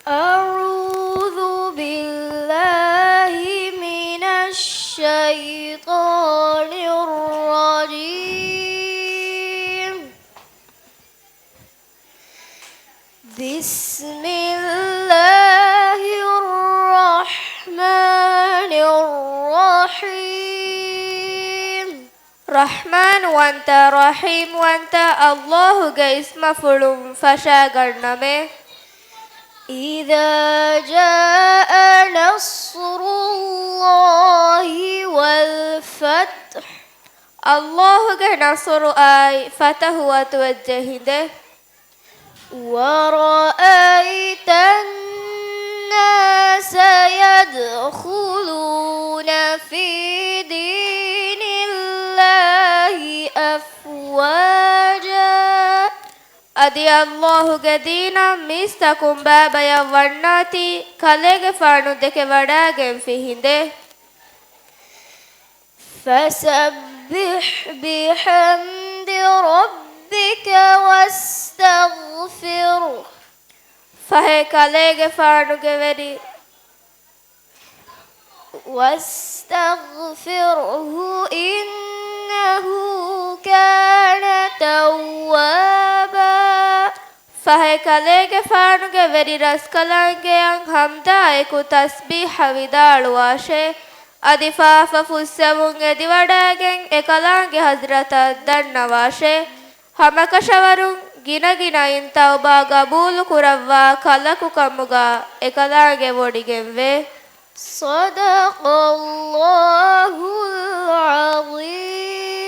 أعوذ بالله من الشيطان الرجيم. بسم الله الرحمن الرحيم. رحمن وانت رحيم وانت الله اسم فلوم فشاغرنمه. إذا جاء نصر الله والفتح. الله نصر آي فتح وتوجهده. ورأيت الناس يدخلون في دين الله أفواجا. أدي الله قدينا ميستكم بابا يا ورناتي كاليغ فانو دك وڑاگن فيهنده. فسبح بحمد ربك واستغفره. فهي كاليغ فانو گوري واستغفره إنه كان توابا. فهي كاليغ فانو گوري رسكلانگه حمدا اكو تسبيح ودالواشي. أدي فافا فسوون ادي وڑاگن اكلانگه حضرت دنواشي. همكشورون گنا گنا ان توبا قبول كروا كلكو كمغا اكلانگه وڑيگن وي. صدق الله العظيم.